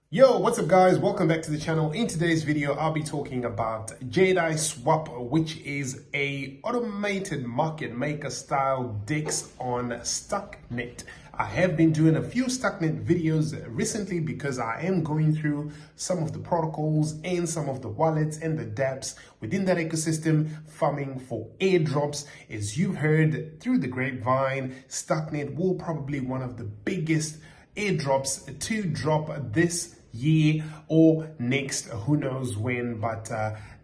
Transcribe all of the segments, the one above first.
Yo, what's up guys? Welcome back to the channel. In today's video, I'll be talking about JediSwap, which is a automated market maker style DEX on Starknet. I have been doing a few Starknet videos recently because I am going through some of the protocols and some of the wallets and the dApps within that ecosystem, farming for airdrops. As you've heard through the grapevine, Starknet will probably one of the biggest airdrops to drop this year or next, who knows when, but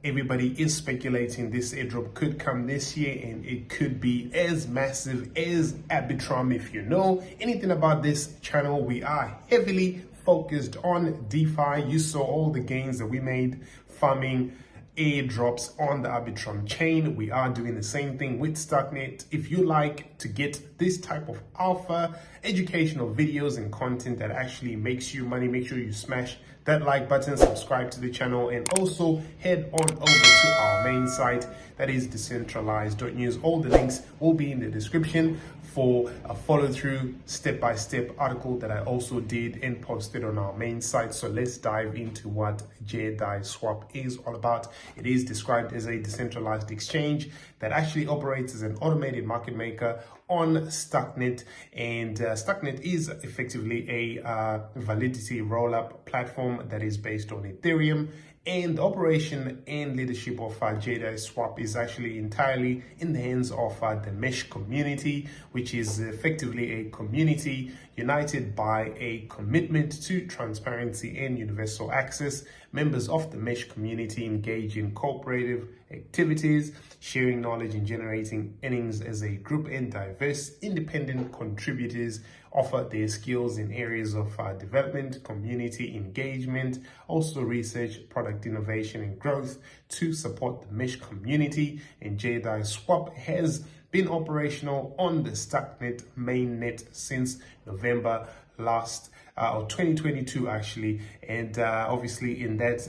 everybody is speculating this airdrop could come this year and it could be as massive as Arbitrum. If you know anything about this channel, we are heavily focused on DeFi. You saw all the gains that we made farming airdrops on the Arbitrum chain. We are doing the same thing with Starknet. If you like to get this type of alpha educational videos and content that actually makes you money, make sure you smash that like button, subscribe to the channel, and also head on over to our main site, that is decentralized.news. All the links will be in the description for a follow-through step-by-step article that I also did and posted on our main site. So let's dive into what JediSwap is all about. It is described as a decentralized exchange that actually operates as an automated market maker on Starknet, and Starknet is effectively a validity rollup platform that is based on Ethereum, and the operation and leadership of JediSwap is actually entirely in the hands of the mesh community, which is effectively a community united by a commitment to transparency and universal access. Members of the mesh community engage in cooperative activities, sharing knowledge and generating earnings as a group, and diverse independent contributors offer their skills in areas of development, community engagement, also research, product innovation and growth to support the mesh community. And JediSwap has been operational on the Starknet mainnet since November or 2022 actually, and obviously in that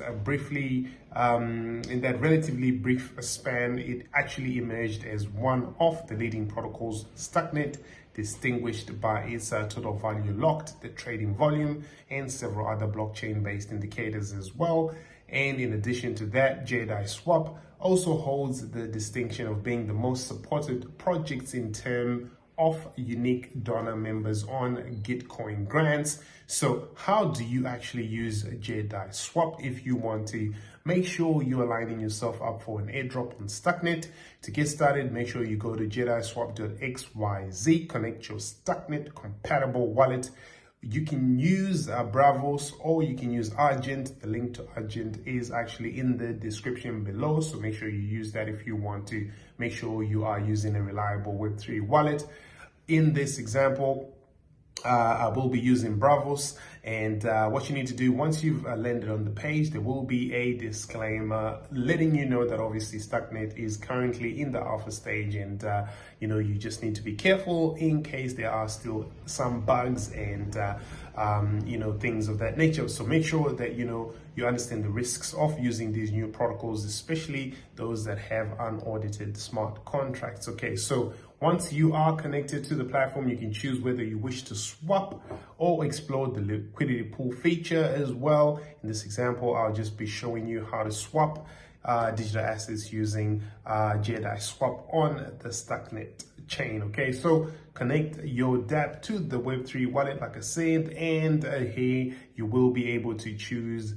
relatively brief span, it actually emerged as one of the leading protocols. Starknet, distinguished by its total value locked, the trading volume, and several other blockchain-based indicators as well. And in addition to that, JediSwap also holds the distinction of being the most supported projects in terms of unique donor members on Gitcoin grants. So how do you actually use JediSwap if you want to make sure you're lining yourself up for an airdrop on Starknet? To get started, make sure you go to jediswap.xyz, connect your Starknet compatible wallet. You can use Bravos or you can use Argent. The link to Argent is actually in the description below, so make sure you use that if you want to make sure you are using a reliable Web3 wallet. In this example, I will be using Bravos, and what you need to do once you've landed on the page, there will be a disclaimer letting you know that obviously Starknet is currently in the alpha stage, and you just need to be careful in case there are still some bugs and things of that nature. So make sure that you understand the risks of using these new protocols, especially those that have unaudited smart contracts. Okay, so once you are connected to the platform, you can choose whether you wish to swap or explore the liquidity pool feature as well. In this example, I'll just be showing you how to swap digital assets using JediSwap on the Starknet chain. Okay, so connect your dApp to the Web3 wallet, like I said, and here you will be able to choose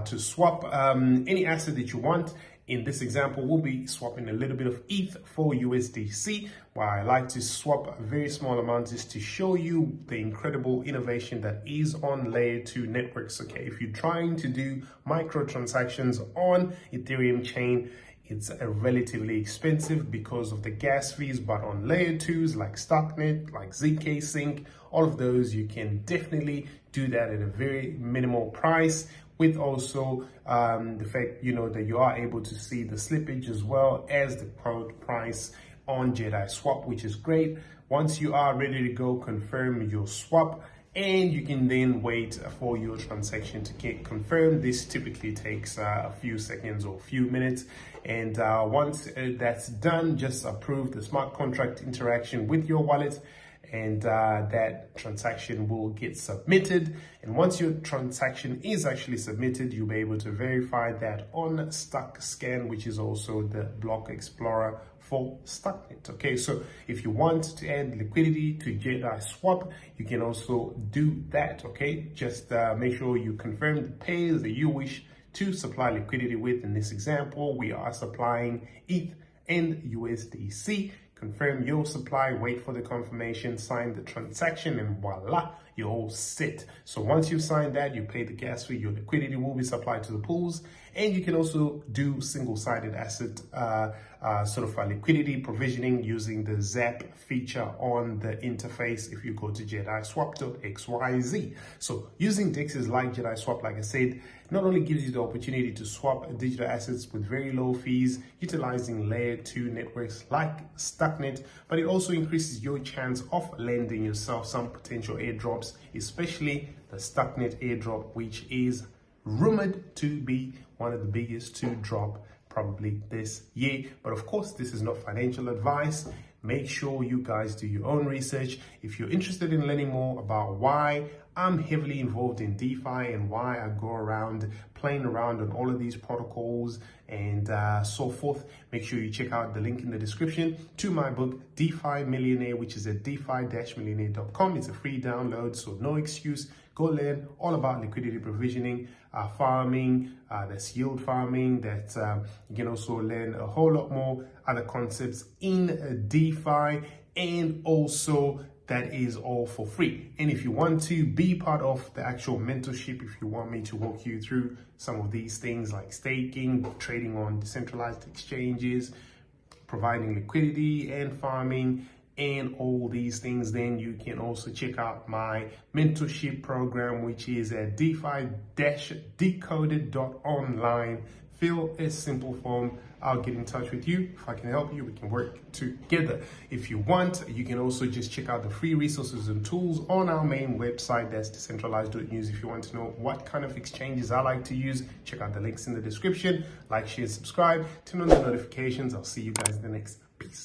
to swap any asset that you want. In this example, we'll be swapping a little bit of ETH for USDC. Why I like to swap a very small amount is to show you the incredible innovation that is on layer 2 networks. Okay, if you're trying to do microtransactions on Ethereum chain, it's relatively expensive because of the gas fees, but on layer 2s like Starknet, like ZK Sync, all of those, you can definitely do that at a very minimal price, with also the fact that you are able to see the slippage as well as the quote price on JediSwap, which is great. Once you are ready to go, confirm your swap, and you can then wait for your transaction to get confirmed. This typically takes a few seconds or a few minutes, and once that's done, just approve the smart contract interaction with your wallet, and that transaction will get submitted. And once your transaction is actually submitted, you'll be able to verify that on StuckScan, which is also the block explorer for Starknet. Okay, so if you want to add liquidity to JediSwap, you can also do that. Okay, just make sure you confirm the pairs that you wish to supply liquidity with. In this example, we are supplying ETH and USDC. Confirm your supply, wait for the confirmation, sign the transaction, and voila, you're all set. So once you've signed that, you pay the gas fee, your liquidity will be supplied to the pools, and you can also do single-sided asset liquidity provisioning using the Zap feature on the interface if you go to JediSwap.xyz. So using DEXs like JediSwap, like I said, not only gives you the opportunity to swap digital assets with very low fees, utilizing layer 2 networks like Starknet, but it also increases your chance of landing yourself some potential airdrops, especially the Starknet airdrop, which is rumored to be one of the biggest to drop probably this year. But of course, this is not financial advice. Make sure you guys do your own research. If you're interested in learning more about why I'm heavily involved in DeFi and why I go around playing around on all of these protocols and so forth, make sure you check out the link in the description to my book, DeFi Millionaire, which is at defi-millionaire.com. It's a free download, so no excuse. Go learn all about liquidity provisioning, farming, that's yield farming, that you can also learn a whole lot more other concepts in DeFi, and also that is all for free. And if you want to be part of the actual mentorship, if you want me to walk you through some of these things like staking, trading on decentralized exchanges, providing liquidity and farming, and all these things, then you can also check out my mentorship program, which is at defi-decoded.online. Fill a simple form. I'll get in touch with you. If I can help you, we can work together. If you want, you can also just check out the free resources and tools on our main website. That's decentralized.news. If you want to know what kind of exchanges I like to use, check out the links in the description. Like, share, subscribe, turn on the notifications. I'll see you guys in the next. Peace.